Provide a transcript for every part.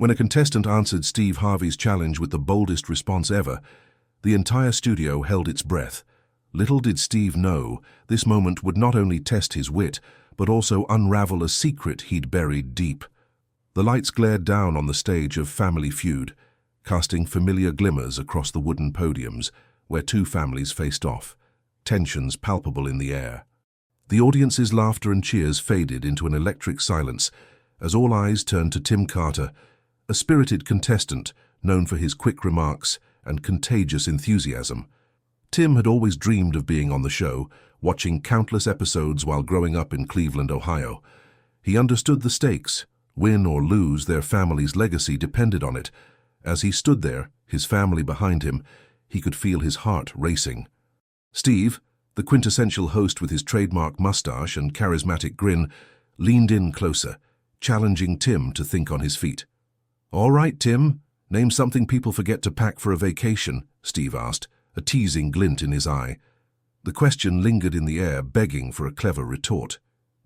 When a contestant answered Steve Harvey's challenge with the boldest response ever, the entire studio held its breath. Little did Steve know, this moment would not only test his wit, but also unravel a secret he'd buried deep. The lights glared down on the stage of Family Feud, casting familiar glimmers across the wooden podiums where two families faced off, tensions palpable in the air. The audience's laughter and cheers faded into an electric silence as all eyes turned to Tim Carter, a spirited contestant known for his quick remarks and contagious enthusiasm. Tim had always dreamed of being on the show, watching countless episodes while growing up in Cleveland, Ohio. He understood the stakes. Win or lose, their family's legacy depended on it. As he stood there, his family behind him, he could feel his heart racing. Steve, the quintessential host with his trademark mustache and charismatic grin, leaned in closer, challenging Tim to think on his feet. "All right, Tim, name something people forget to pack for a vacation," Steve asked, a teasing glint in his eye. The question lingered in the air, begging for a clever retort.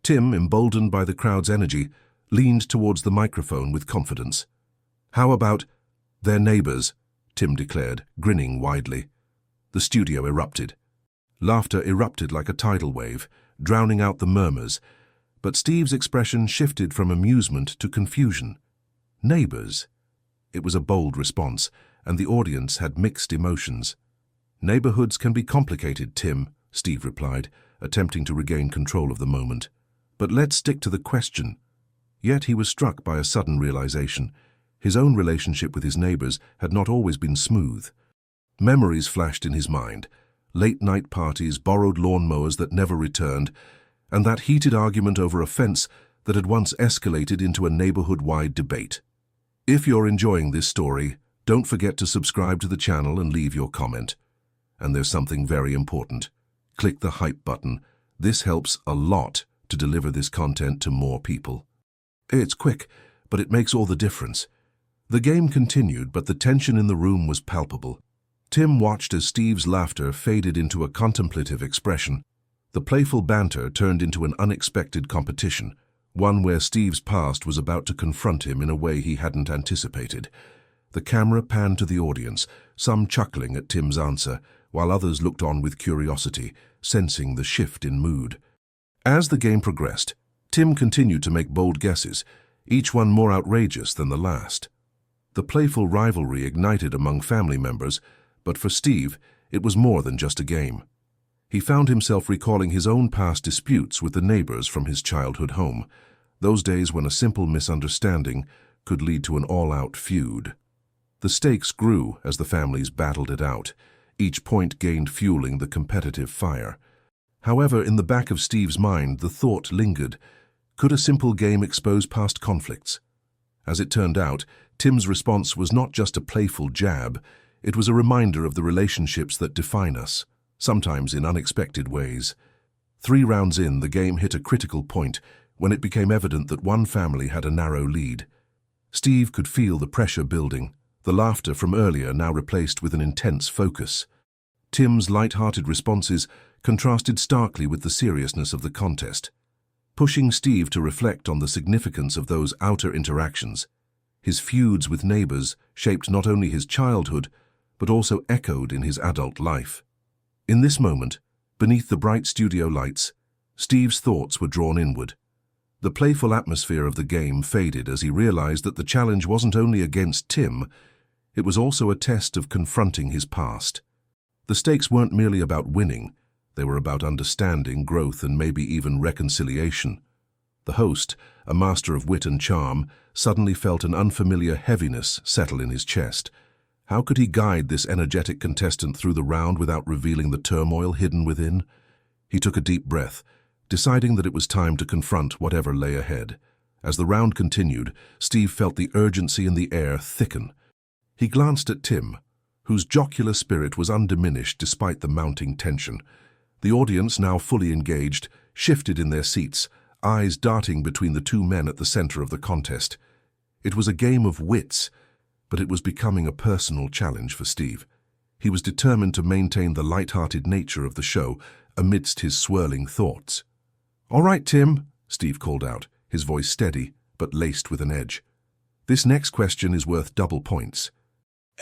Tim, emboldened by the crowd's energy, leaned towards the microphone with confidence. "How about their neighbors?" Tim declared, grinning widely. The studio erupted. Laughter erupted like a tidal wave, drowning out the murmurs, but Steve's expression shifted from amusement to confusion. Neighbors? It was a bold response, and the audience had mixed emotions. "Neighborhoods can be complicated, Tim," Steve replied, attempting to regain control of the moment. "But let's stick to the question." Yet he was struck by a sudden realization. His own relationship with his neighbors had not always been smooth. Memories flashed in his mind, late-night parties, borrowed lawnmowers that never returned, and that heated argument over a fence that had once escalated into a neighborhood-wide debate. If you're enjoying this story, don't forget to subscribe to the channel and leave your comment. And there's something very important. Click the hype button. This helps a lot to deliver this content to more people. It's quick, but it makes all the difference. The game continued, but the tension in the room was palpable. Tim watched as Steve's laughter faded into a contemplative expression. The playful banter turned into an unexpected competition, one where Steve's past was about to confront him in a way he hadn't anticipated. The camera panned to the audience, some chuckling at Tim's answer, while others looked on with curiosity, sensing the shift in mood. As the game progressed, Tim continued to make bold guesses, each one more outrageous than the last. The playful rivalry ignited among family members, but for Steve, it was more than just a game. He found himself recalling his own past disputes with the neighbors from his childhood home, those days when a simple misunderstanding could lead to an all-out feud. The stakes grew as the families battled it out, each point gained fueling the competitive fire. However, in the back of Steve's mind, the thought lingered, could a simple game expose past conflicts? As it turned out, Tim's response was not just a playful jab, it was a reminder of the relationships that define us, sometimes in unexpected ways. 3 rounds in, the game hit a critical point when it became evident that one family had a narrow lead. Steve could feel the pressure building, the laughter from earlier now replaced with an intense focus. Tim's light-hearted responses contrasted starkly with the seriousness of the contest, pushing Steve to reflect on the significance of those outer interactions. His feuds with neighbors shaped not only his childhood, but also echoed in his adult life. In this moment, beneath the bright studio lights, Steve's thoughts were drawn inward. The playful atmosphere of the game faded as he realized that the challenge wasn't only against Tim, it was also a test of confronting his past. The stakes weren't merely about winning, they were about understanding, growth, and maybe even reconciliation. The host, a master of wit and charm, suddenly felt an unfamiliar heaviness settle in his chest. How could he guide this energetic contestant through the round without revealing the turmoil hidden within? He took a deep breath, deciding that it was time to confront whatever lay ahead. As the round continued, Steve felt the urgency in the air thicken. He glanced at Tim, whose jocular spirit was undiminished despite the mounting tension. The audience, now fully engaged, shifted in their seats, eyes darting between the two men at the center of the contest. It was a game of wits, but it was becoming a personal challenge for Steve. He was determined to maintain the light-hearted nature of the show amidst his swirling thoughts. "All right, Tim," Steve called out, his voice steady but laced with an edge. This next question is worth double points.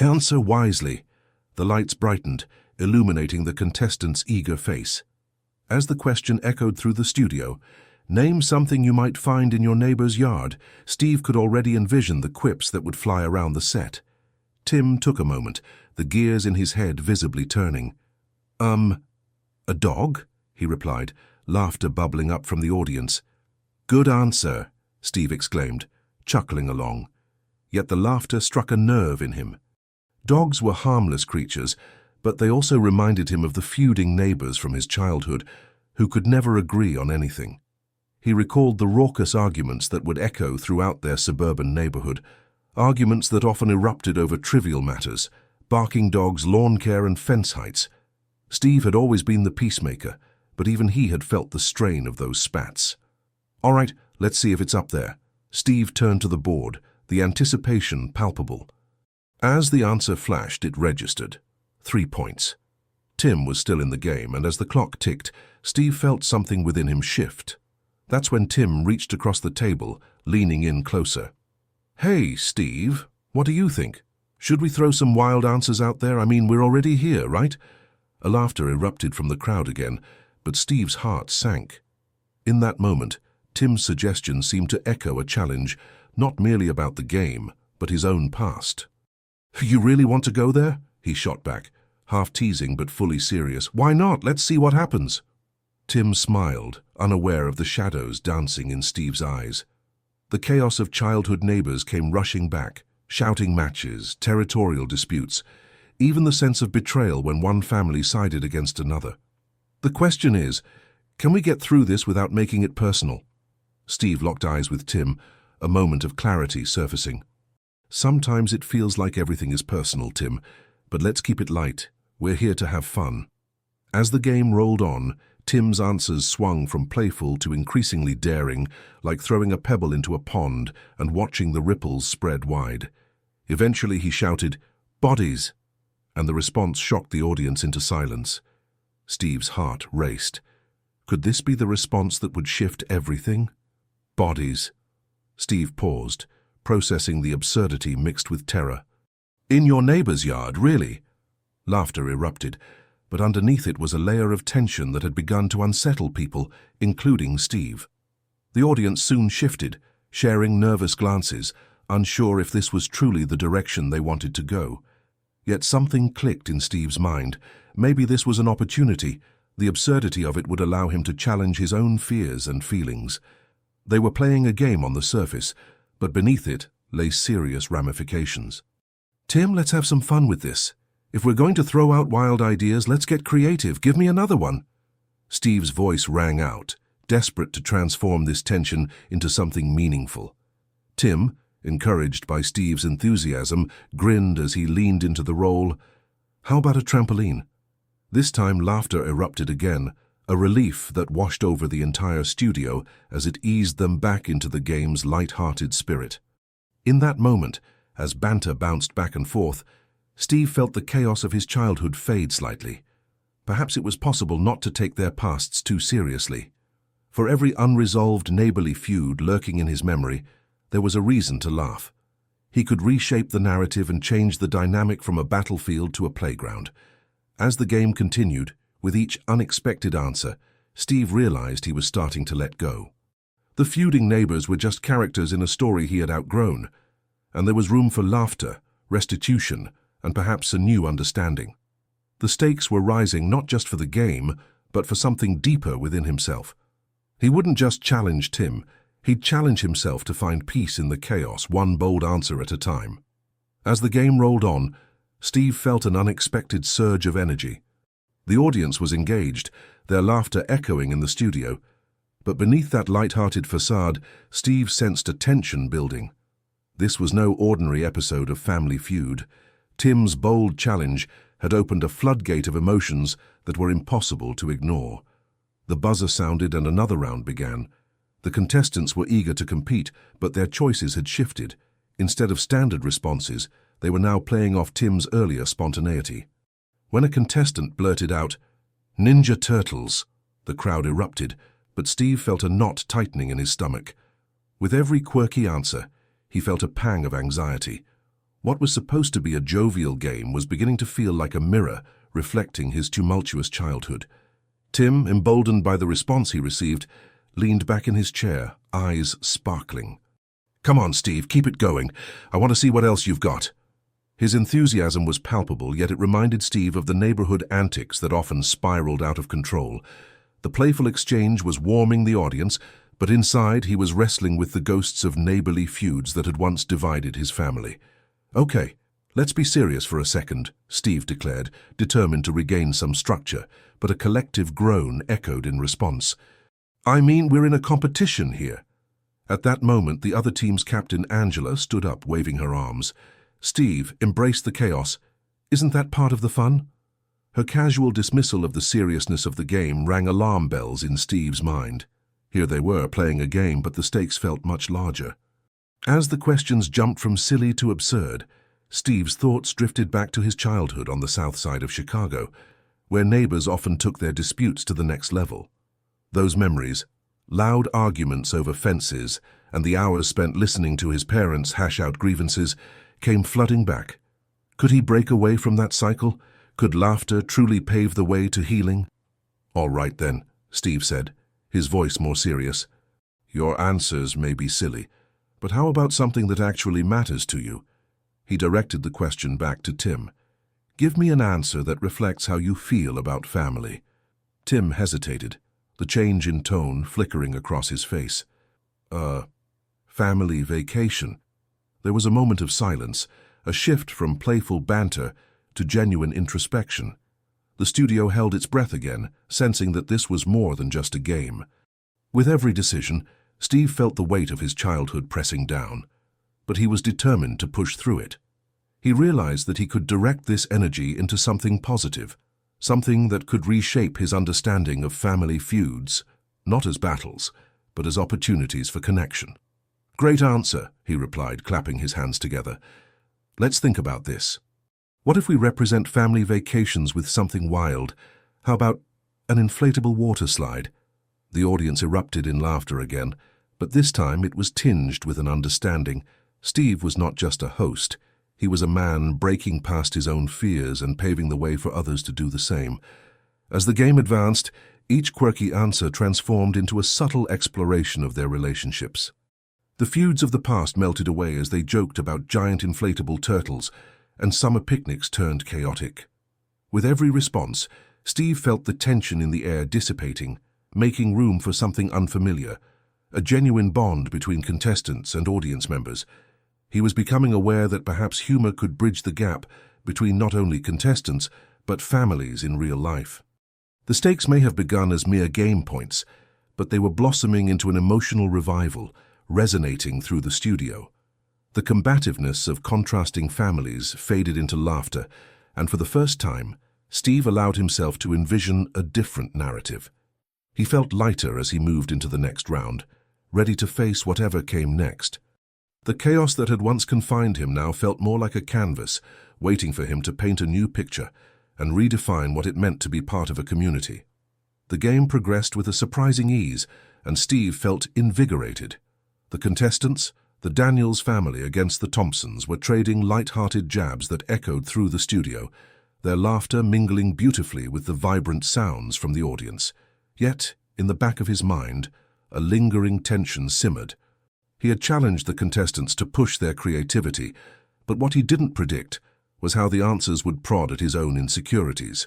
Answer wisely. The lights brightened, illuminating the contestant's eager face. As the question echoed through the studio, name something you might find in your neighbor's yard, Steve could already envision the quips that would fly around the set. Tim took a moment, the gears in his head visibly turning. A dog? He replied, laughter bubbling up from the audience. Good answer, Steve exclaimed, chuckling along. Yet the laughter struck a nerve in him. Dogs were harmless creatures, but they also reminded him of the feuding neighbors from his childhood who could never agree on anything. He recalled the raucous arguments that would echo throughout their suburban neighborhood, arguments that often erupted over trivial matters, barking dogs, lawn care, and fence heights. Steve had always been the peacemaker, but even he had felt the strain of those spats. All right, let's see if it's up there. Steve turned to the board, the anticipation palpable. As the answer flashed, it registered. 3 points. Tim was still in the game, and as the clock ticked, Steve felt something within him shift. That's when Tim reached across the table, leaning in closer. Hey, Steve, what do you think? Should we throw some wild answers out there? I mean, we're already here, right? A laughter erupted from the crowd again, but Steve's heart sank. In that moment, Tim's suggestion seemed to echo a challenge, not merely about the game, but his own past. You really want to go there? He shot back, half teasing but fully serious. Why not? Let's see what happens. Tim smiled, unaware of the shadows dancing in Steve's eyes. The chaos of childhood neighbors came rushing back, shouting matches, territorial disputes, even the sense of betrayal when one family sided against another. The question is, can we get through this without making it personal? Steve locked eyes with Tim, a moment of clarity surfacing. Sometimes it feels like everything is personal, Tim, but let's keep it light. We're here to have fun. As the game rolled on, Tim's answers swung from playful to increasingly daring, like throwing a pebble into a pond and watching the ripples spread wide. Eventually he shouted, "Bodies!" and the response shocked the audience into silence. Steve's heart raced. Could this be the response that would shift everything? Bodies. Steve paused, processing the absurdity mixed with terror. In your neighbor's yard, really? Laughter erupted, but underneath it was a layer of tension that had begun to unsettle people, including Steve. The audience soon shifted, sharing nervous glances, unsure if this was truly the direction they wanted to go. Yet something clicked in Steve's mind. Maybe this was an opportunity. The absurdity of it would allow him to challenge his own fears and feelings. They were playing a game on the surface, but beneath it lay serious ramifications. Tim, let's have some fun with this. If we're going to throw out wild ideas, let's get creative. Give me another one. Steve's voice rang out, desperate to transform this tension into something meaningful. Tim, encouraged by Steve's enthusiasm, grinned as he leaned into the role. How about a trampoline? This time laughter erupted again, a relief that washed over the entire studio as it eased them back into the game's light-hearted spirit. In that moment, as banter bounced back and forth, Steve felt the chaos of his childhood fade slightly. Perhaps it was possible not to take their pasts too seriously. For every unresolved neighborly feud lurking in his memory, there was a reason to laugh. He could reshape the narrative and change the dynamic from a battlefield to a playground. As the game continued, with each unexpected answer, Steve realized he was starting to let go. The feuding neighbors were just characters in a story he had outgrown, and there was room for laughter, restitution, and perhaps a new understanding. The stakes were rising not just for the game, but for something deeper within himself. He wouldn't just challenge Tim, he'd challenge himself to find peace in the chaos, one bold answer at a time. As the game rolled on, Steve felt an unexpected surge of energy. The audience was engaged, their laughter echoing in the studio. But beneath that light-hearted facade, Steve sensed a tension building. This was no ordinary episode of Family Feud. Tim's bold challenge had opened a floodgate of emotions that were impossible to ignore. The buzzer sounded and another round began. The contestants were eager to compete, but their choices had shifted. Instead of standard responses, they were now playing off Tim's earlier spontaneity. When a contestant blurted out, "Ninja Turtles," the crowd erupted, but Steve felt a knot tightening in his stomach. With every quirky answer, he felt a pang of anxiety. What was supposed to be a jovial game was beginning to feel like a mirror, reflecting his tumultuous childhood. Tim, emboldened by the response he received, leaned back in his chair, eyes sparkling. "Come on, Steve, keep it going. I want to see what else you've got." His enthusiasm was palpable, yet it reminded Steve of the neighborhood antics that often spiraled out of control. The playful exchange was warming the audience, but inside he was wrestling with the ghosts of neighborly feuds that had once divided his family. "Okay, let's be serious for a second," Steve declared, determined to regain some structure, but a collective groan echoed in response. "I mean, we're in a competition here." At that moment, the other team's captain, Angela, stood up, waving her arms. "Steve, embrace the chaos. Isn't that part of the fun?" Her casual dismissal of the seriousness of the game rang alarm bells in Steve's mind. Here they were, playing a game, but the stakes felt much larger. As the questions jumped from silly to absurd, Steve's thoughts drifted back to his childhood on the south side of Chicago, where neighbors often took their disputes to the next level. Those memories, loud arguments over fences, and the hours spent listening to his parents hash out grievances, came flooding back. Could he break away from that cycle? Could laughter truly pave the way to healing? "All right then," Steve said, his voice more serious. "Your answers may be silly, but how about something that actually matters to you?" He directed the question back to Tim. "Give me an answer that reflects how you feel about family." Tim hesitated, the change in tone flickering across his face. Family vacation." There was a moment of silence, a shift from playful banter to genuine introspection. The studio held its breath again, sensing that this was more than just a game. With every decision, Steve felt the weight of his childhood pressing down, but he was determined to push through it. He realized that he could direct this energy into something positive, something that could reshape his understanding of family feuds, not as battles, but as opportunities for connection. "Great answer," he replied, clapping his hands together. "Let's think about this. What if we represent family vacations with something wild? How about an inflatable water slide?" The audience erupted in laughter again, but this time it was tinged with an understanding. Steve was not just a host. He was a man breaking past his own fears and paving the way for others to do the same. As the game advanced, each quirky answer transformed into a subtle exploration of their relationships. The feuds of the past melted away as they joked about giant inflatable turtles, and summer picnics turned chaotic. With every response, Steve felt the tension in the air dissipating, making room for something unfamiliar, a genuine bond between contestants and audience members. He was becoming aware that perhaps humor could bridge the gap between not only contestants, but families in real life. The stakes may have begun as mere game points, but they were blossoming into an emotional revival, resonating through the studio. The combativeness of contrasting families faded into laughter, and for the first time, Steve allowed himself to envision a different narrative. He felt lighter as he moved into the next round, ready to face whatever came next. The chaos that had once confined him now felt more like a canvas, waiting for him to paint a new picture and redefine what it meant to be part of a community. The game progressed with a surprising ease, and Steve felt invigorated. The contestants, the Daniels family against the Thompsons, were trading light-hearted jabs that echoed through the studio, their laughter mingling beautifully with the vibrant sounds from the audience. Yet, in the back of his mind, a lingering tension simmered. He had challenged the contestants to push their creativity, but what he didn't predict was how the answers would prod at his own insecurities.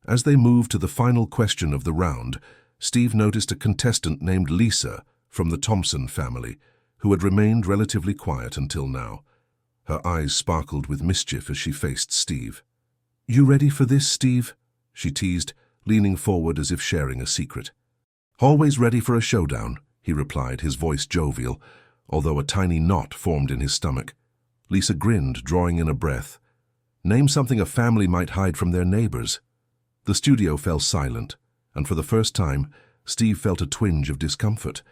As they moved to the final question of the round, Steve noticed a contestant named Lisa from the Thompson family, who had remained relatively quiet until now. Her eyes sparkled with mischief as she faced Steve. "You ready for this, Steve?" she teased, leaning forward as if sharing a secret. "Always ready for a showdown," he replied, his voice jovial, although a tiny knot formed in his stomach. Lisa grinned, drawing in a breath. "Name something a family might hide from their neighbors." The studio fell silent, and for the first time, Steve felt a twinge of discomfort.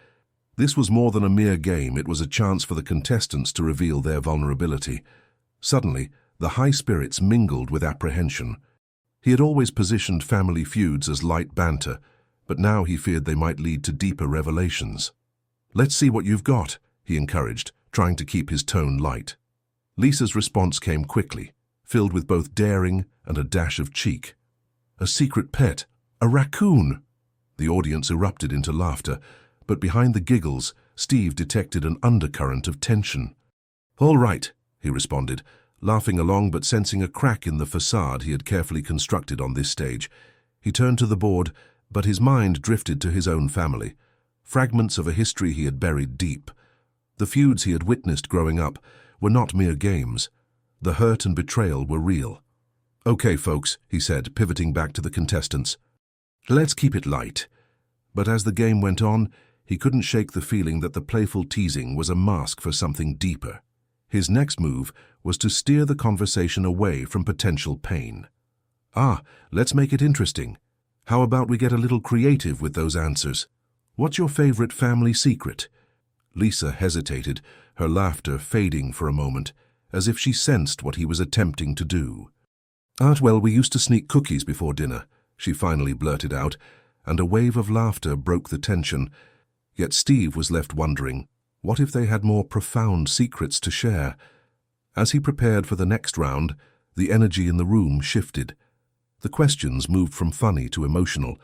This was more than a mere game, it was a chance for the contestants to reveal their vulnerability. Suddenly, the high spirits mingled with apprehension. He had always positioned family feuds as light banter, but now he feared they might lead to deeper revelations. "Let's see what you've got," he encouraged, trying to keep his tone light. Lisa's response came quickly, filled with both daring and a dash of cheek. "A secret pet, a raccoon!" The audience erupted into laughter, but behind the giggles, Steve detected an undercurrent of tension. "All right," he responded, laughing along but sensing a crack in the facade he had carefully constructed on this stage. He turned to the board, but his mind drifted to his own family, fragments of a history he had buried deep. The feuds he had witnessed growing up were not mere games. The hurt and betrayal were real. "Okay, folks," he said, pivoting back to the contestants. "Let's keep it light." But as the game went on, he couldn't shake the feeling that the playful teasing was a mask for something deeper. His next move was to steer the conversation away from potential pain. Let's make it interesting. How about we get a little creative with those answers? What's your favorite family secret?" Lisa hesitated, her laughter fading for a moment, as if she sensed what he was attempting to do. "Well, we used to sneak cookies before dinner," she finally blurted out, and a wave of laughter broke the tension. Yet Steve was left wondering, what if they had more profound secrets to share? As he prepared for the next round, the energy in the room shifted. The questions moved from funny to emotional.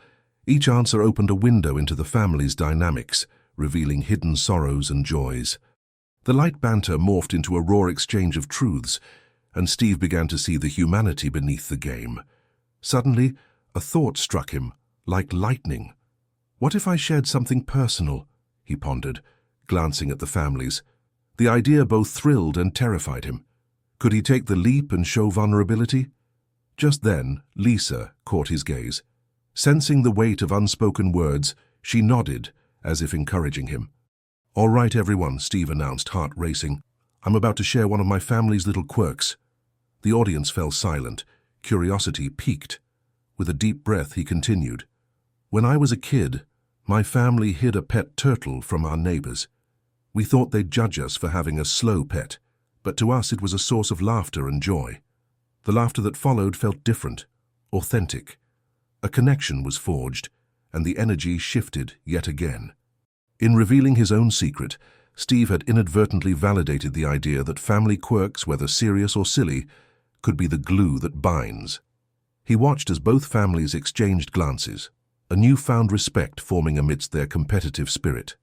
Each answer opened a window into the family's dynamics, revealing hidden sorrows and joys. The light banter morphed into a raw exchange of truths, and Steve began to see the humanity beneath the game. Suddenly, a thought struck him, like lightning. "What if I shared something personal?" he pondered, glancing at the families. The idea both thrilled and terrified him. Could he take the leap and show vulnerability? Just then, Lisa caught his gaze. Sensing the weight of unspoken words, she nodded, as if encouraging him. "All right, everyone," Steve announced, heart racing. "I'm about to share one of my family's little quirks." The audience fell silent, curiosity piqued. With a deep breath, he continued. "When I was a kid, my family hid a pet turtle from our neighbors. We thought they'd judge us for having a slow pet, but to us it was a source of laughter and joy. The laughter that followed felt different, authentic. A connection was forged, and the energy shifted yet again." In revealing his own secret, Steve had inadvertently validated the idea that family quirks, whether serious or silly, could be the glue that binds. He watched as both families exchanged glances, a newfound respect forming amidst their competitive spirit.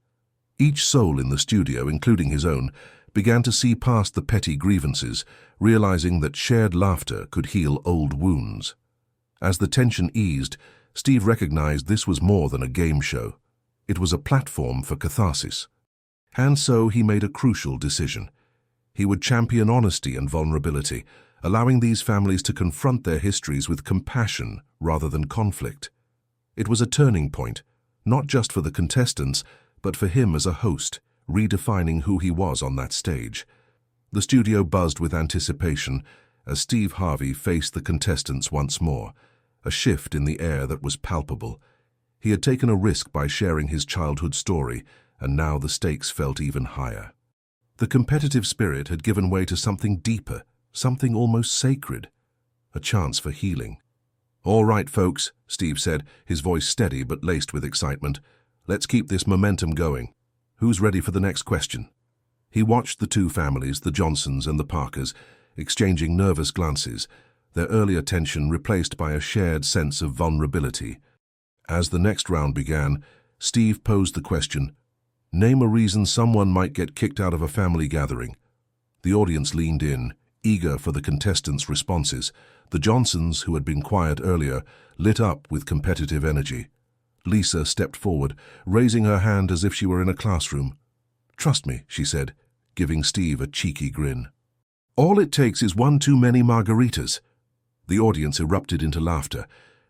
Each soul in the studio, including his own, began to see past the petty grievances, realizing that shared laughter could heal old wounds. As the tension eased, Steve recognized this was more than a game show. It was a platform for catharsis. And so he made a crucial decision. He would champion honesty and vulnerability, allowing these families to confront their histories with compassion rather than conflict. It was a turning point, not just for the contestants, but for him as a host, redefining who he was on that stage. The studio buzzed with anticipation as Steve Harvey faced the contestants once more, a shift in the air that was palpable. He had taken a risk by sharing his childhood story, and now the stakes felt even higher. The competitive spirit had given way to something deeper, something almost sacred, a chance for healing. "All right, folks," Steve said, his voice steady but laced with excitement. "Let's keep this momentum going. Who's ready for the next question?" He watched the two families, the Johnsons and the Parkers, exchanging nervous glances, their earlier tension replaced by a shared sense of vulnerability. As the next round began, Steve posed the question, "Name a reason someone might get kicked out of a family gathering." The audience leaned in, eager for the contestants' responses. The Johnsons, who had been quiet earlier, lit up with competitive energy. Lisa stepped forward, raising her hand as if she were in a classroom. "Trust me," she said, giving Steve a cheeky grin. "All it takes is one too many margaritas." The audience erupted into laughter,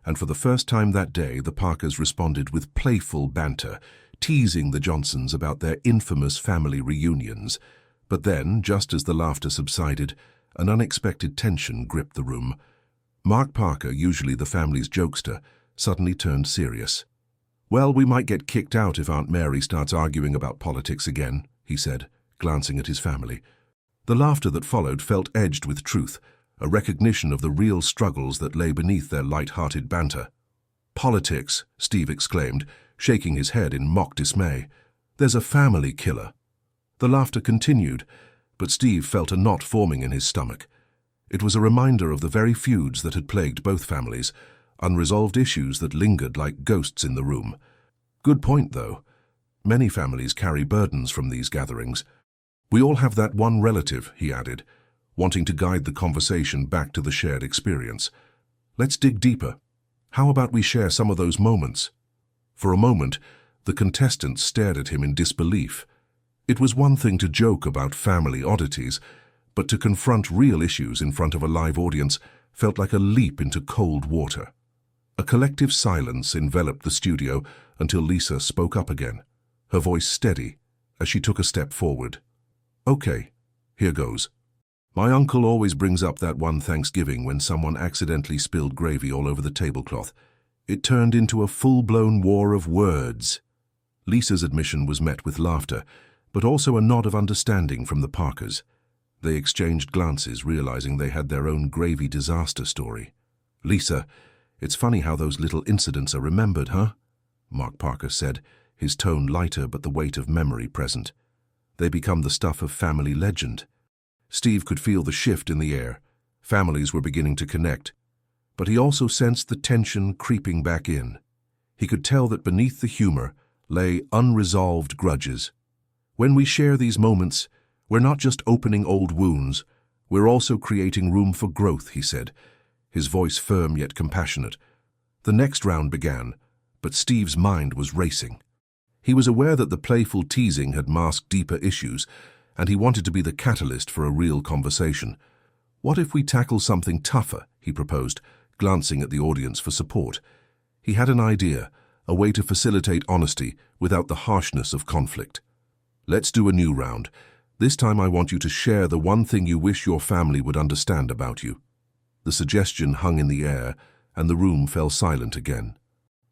and for the first time that day the Parkers responded with playful banter, teasing the Johnsons about their infamous family reunions. But then, just as the laughter subsided, an unexpected tension gripped the room. Mark Parker, usually the family's jokester, suddenly turned serious. "Well, we might get kicked out if Aunt Mary starts arguing about politics again," he said, glancing at his family. The laughter that followed felt edged with truth, a recognition of the real struggles that lay beneath their light-hearted banter. "Politics," Steve exclaimed, shaking his head in mock dismay. "There's a family killer." The laughter continued, but Steve felt a knot forming in his stomach. It was a reminder of the very feuds that had plagued both families, unresolved issues that lingered like ghosts in the room. Good point, though. Many families carry burdens from these gatherings. We all have that one relative, he added, wanting to guide the conversation back to the shared experience. Let's dig deeper. How about we share some of those moments? For a moment, the contestant stared at him in disbelief. It was one thing to joke about family oddities, but to confront real issues in front of a live audience felt like a leap into cold water. A collective silence enveloped the studio until Lisa spoke up again, her voice steady as she took a step forward. Okay, here goes. My uncle always brings up that one Thanksgiving when someone accidentally spilled gravy all over the tablecloth. It turned into a full-blown war of words. Lisa's admission was met with laughter, but also a nod of understanding from the Parkers. They exchanged glances, realizing they had their own gravy disaster story. Lisa, it's funny how those little incidents are remembered, huh? Mark Parker said, his tone lighter but the weight of memory present. They become the stuff of family legend. Steve could feel the shift in the air. Families were beginning to connect. But he also sensed the tension creeping back in. He could tell that beneath the humor lay unresolved grudges. When we share these moments, we're not just opening old wounds, we're also creating room for growth, he said, his voice firm yet compassionate. The next round began, but Steve's mind was racing. He was aware that the playful teasing had masked deeper issues, and he wanted to be the catalyst for a real conversation. What if we tackle something tougher, he proposed, glancing at the audience for support. He had an idea, a way to facilitate honesty without the harshness of conflict. Let's do a new round. This time I want you to share the one thing you wish your family would understand about you. The suggestion hung in the air, and the room fell silent again.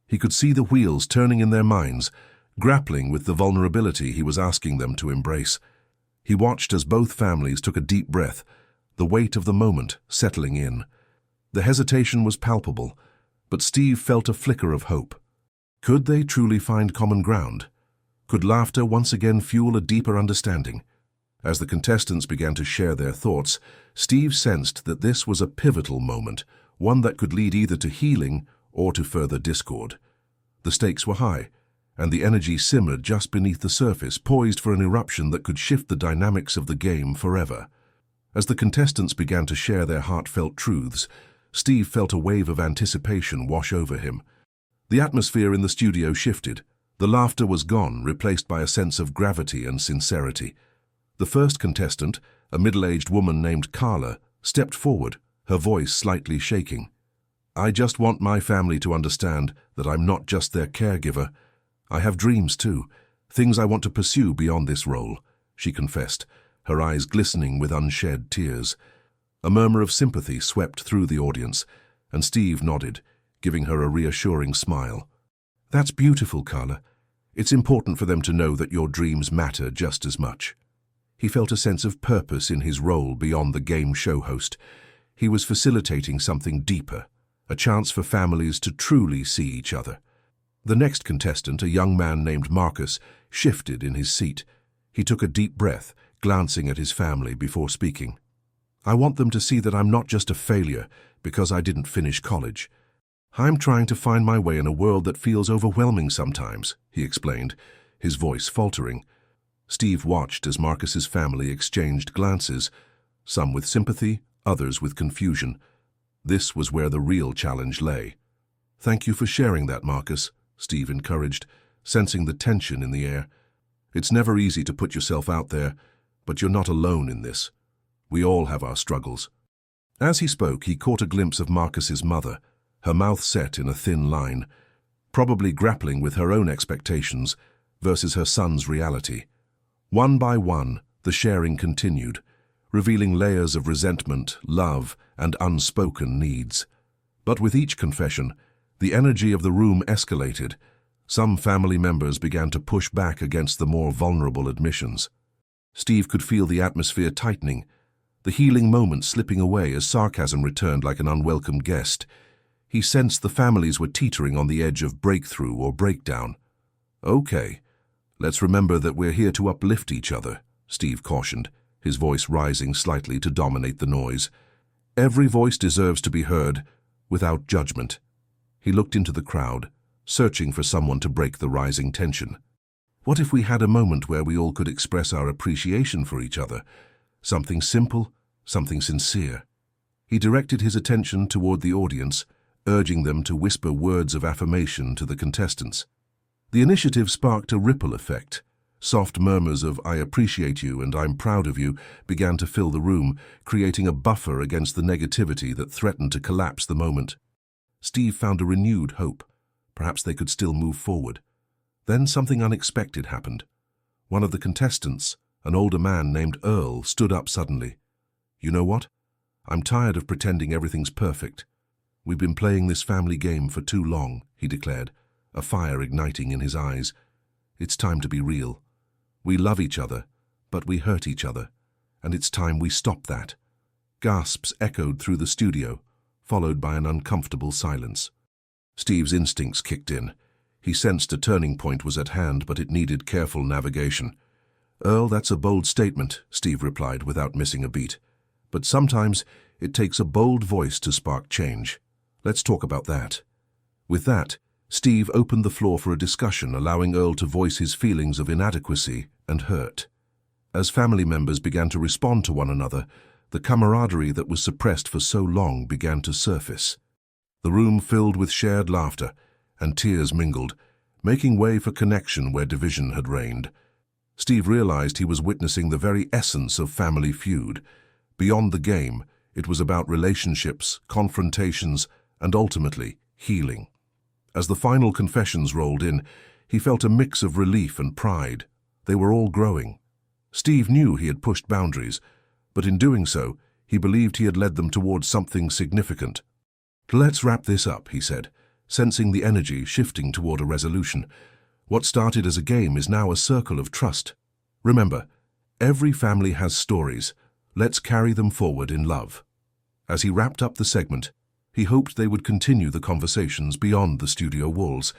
He could see the wheels turning in their minds, grappling with the vulnerability he was asking them to embrace. He watched as both families took a deep breath, the weight of the moment settling in. The hesitation was palpable, but Steve felt a flicker of hope. Could they truly find common ground? Could laughter once again fuel a deeper understanding? As the contestants began to share their thoughts, Steve sensed that this was a pivotal moment, one that could lead either to healing or to further discord. The stakes were high, and the energy simmered just beneath the surface, poised for an eruption that could shift the dynamics of the game forever. As the contestants began to share their heartfelt truths, Steve felt a wave of anticipation wash over him. The atmosphere in the studio shifted. The laughter was gone, replaced by a sense of gravity and sincerity. The first contestant, a middle-aged woman named Carla, stepped forward, her voice slightly shaking. I just want my family to understand that I'm not just their caregiver. I have dreams too, things I want to pursue beyond this role, she confessed, her eyes glistening with unshed tears. A murmur of sympathy swept through the audience, and Steve nodded, giving her a reassuring smile. That's beautiful, Carla. It's important for them to know that your dreams matter just as much. He felt a sense of purpose in his role beyond the game show host. He was facilitating something deeper, a chance for families to truly see each other. The next contestant, a young man named Marcus, shifted in his seat. He took a deep breath, glancing at his family before speaking. I want them to see that I'm not just a failure because I didn't finish college. I'm trying to find my way in a world that feels overwhelming sometimes, he explained, his voice faltering. Steve watched as Marcus's family exchanged glances, some with sympathy, others with confusion. This was where the real challenge lay. Thank you for sharing that, Marcus, Steve encouraged, sensing the tension in the air. It's never easy to put yourself out there, but you're not alone in this. We all have our struggles. As he spoke, he caught a glimpse of Marcus's mother, her mouth set in a thin line, probably grappling with her own expectations versus her son's reality. One by one, the sharing continued, revealing layers of resentment, love, and unspoken needs. But with each confession, the energy of the room escalated. Some family members began to push back against the more vulnerable admissions. Steve could feel the atmosphere tightening, the healing moment slipping away as sarcasm returned like an unwelcome guest. He sensed the families were teetering on the edge of breakthrough or breakdown. Okay, let's remember that we're here to uplift each other, Steve cautioned, his voice rising slightly to dominate the noise. Every voice deserves to be heard, without judgment. He looked into the crowd, searching for someone to break the rising tension. What if we had a moment where we all could express our appreciation for each other? Something simple, something sincere. He directed his attention toward the audience, urging them to whisper words of affirmation to the contestants. The initiative sparked a ripple effect. Soft murmurs of "I appreciate you" and "I'm proud of you" began to fill the room, creating a buffer against the negativity that threatened to collapse the moment. Steve found a renewed hope. Perhaps they could still move forward. Then something unexpected happened. One of the contestants, an older man named Earl, stood up suddenly. "You know what? I'm tired of pretending everything's perfect. We've been playing this family game for too long," he declared, a fire igniting in his eyes. "It's time to be real. We love each other, but we hurt each other, and it's time we stop that." Gasps echoed through the studio, followed by an uncomfortable silence. Steve's instincts kicked in. He sensed a turning point was at hand, but it needed careful navigation. "Earl, that's a bold statement," Steve replied without missing a beat. "But sometimes it takes a bold voice to spark change. Let's talk about that." With that, Steve opened the floor for a discussion, allowing Earl to voice his feelings of inadequacy and hurt. As family members began to respond to one another, the camaraderie that was suppressed for so long began to surface. The room filled with shared laughter, and tears mingled, making way for connection where division had reigned. Steve realized he was witnessing the very essence of family feud. Beyond the game, it was about relationships, confrontations, and ultimately, healing. As the final confessions rolled in, he felt a mix of relief and pride. They were all growing. Steve knew he had pushed boundaries, but in doing so, he believed he had led them towards something significant. "Let's wrap this up," he said, sensing the energy shifting toward a resolution. "What started as a game is now a circle of trust. Remember, every family has stories. Let's carry them forward in love." As he wrapped up the segment, he hoped they would continue the conversations beyond the studio walls.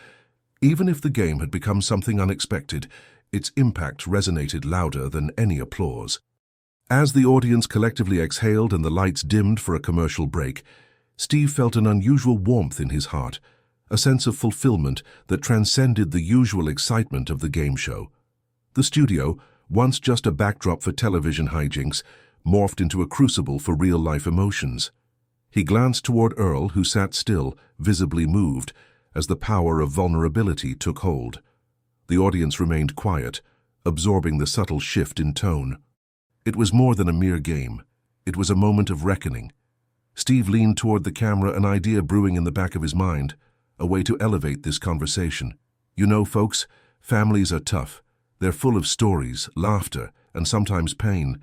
Even if the game had become something unexpected, its impact resonated louder than any applause. As the audience collectively exhaled and the lights dimmed for a commercial break, Steve felt an unusual warmth in his heart, a sense of fulfillment that transcended the usual excitement of the game show. The studio, once just a backdrop for television hijinks, morphed into a crucible for real-life emotions. He glanced toward Earl, who sat still, visibly moved, as the power of vulnerability took hold. The audience remained quiet, absorbing the subtle shift in tone. It was more than a mere game. It was a moment of reckoning. Steve leaned toward the camera, an idea brewing in the back of his mind, a way to elevate this conversation. "You know, folks, families are tough. They're full of stories, laughter, and sometimes pain.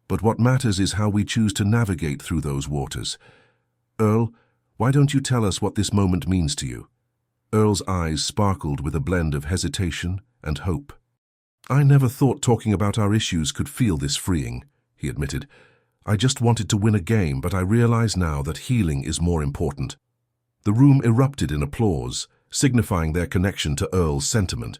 But what matters is how we choose to navigate through those waters. Earl, why don't you tell us what this moment means to you?" Earl's eyes sparkled with a blend of hesitation and hope. "I never thought talking about our issues could feel this freeing," he admitted. "I just wanted to win a game, but I realize now that healing is more important." The room erupted in applause, signifying their connection to Earl's sentiment.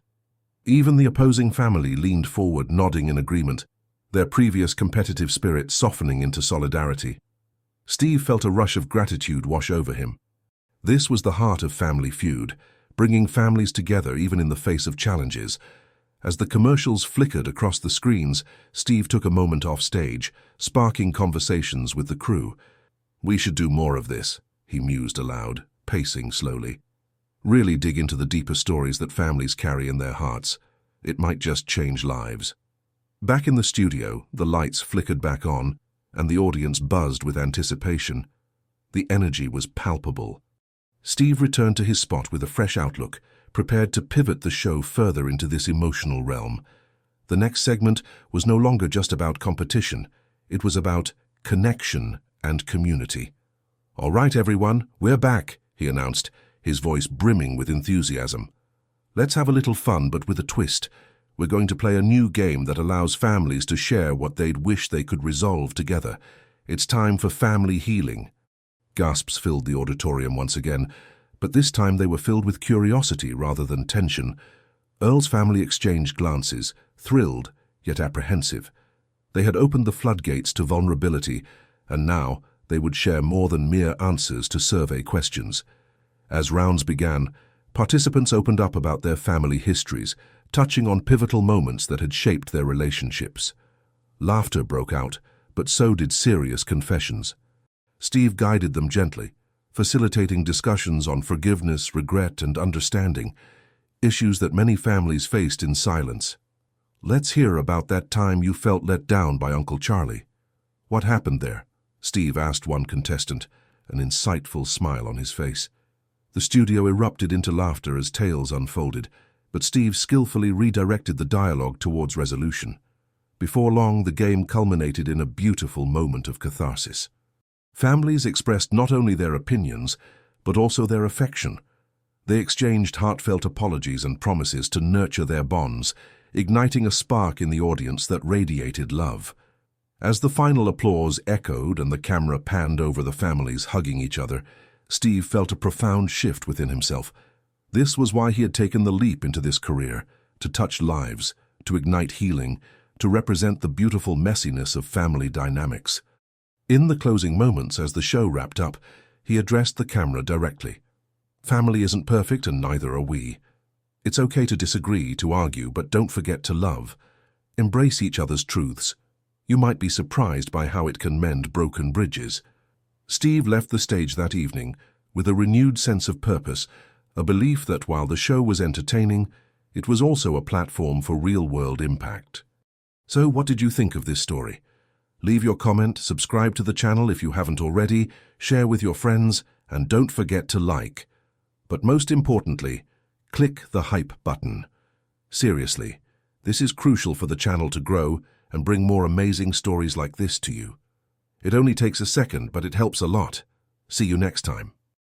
Even the opposing family leaned forward, nodding in agreement, their previous competitive spirit softening into solidarity. Steve felt a rush of gratitude wash over him. This was the heart of Family Feud, bringing families together even in the face of challenges. As the commercials flickered across the screens, Steve took a moment off stage, sparking conversations with the crew. "We should do more of this," he mused aloud, pacing slowly. "Really dig into the deeper stories that families carry in their hearts. It might just change lives." Back in the studio, the lights flickered back on, and the audience buzzed with anticipation. The energy was palpable. Steve returned to his spot with a fresh outlook, prepared to pivot the show further into this emotional realm. The next segment was no longer just about competition. It was about connection and community. "All right, everyone, we're back," he announced, his voice brimming with enthusiasm. "Let's have a little fun, but with a twist. We're going to play a new game that allows families to share what they'd wish they could resolve together. It's time for family healing." Gasps filled the auditorium once again, but this time they were filled with curiosity rather than tension. Earl's family exchanged glances, thrilled yet apprehensive. They had opened the floodgates to vulnerability, and now they would share more than mere answers to survey questions. As rounds began, participants opened up about their family histories, touching on pivotal moments that had shaped their relationships. Laughter broke out, but so did serious confessions. Steve guided them gently, facilitating discussions on forgiveness, regret, and understanding, issues that many families faced in silence. "Let's hear about that time you felt let down by Uncle Charlie. What happened there?" Steve asked one contestant, an insightful smile on his face. The studio erupted into laughter as tales unfolded, but Steve skillfully redirected the dialogue towards resolution. Before long, the game culminated in a beautiful moment of catharsis. Families expressed not only their opinions, but also their affection. They exchanged heartfelt apologies and promises to nurture their bonds, igniting a spark in the audience that radiated love. As the final applause echoed and the camera panned over the families hugging each other, Steve felt a profound shift within himself. This was why he had taken the leap into this career, to touch lives, to ignite healing, to represent the beautiful messiness of family dynamics. In the closing moments as the show wrapped up, he addressed the camera directly. "Family isn't perfect, and neither are we. It's okay to disagree, to argue, but don't forget to love. Embrace each other's truths. You might be surprised by how it can mend broken bridges." Steve left the stage that evening with a renewed sense of purpose, a belief that while the show was entertaining, it was also a platform for real-world impact. So what did you think of this story? Leave your comment, subscribe to the channel if you haven't already, share with your friends, and don't forget to like. But most importantly, click the hype button. Seriously, this is crucial for the channel to grow and bring more amazing stories like this to you. It only takes a second, but it helps a lot. See you next time.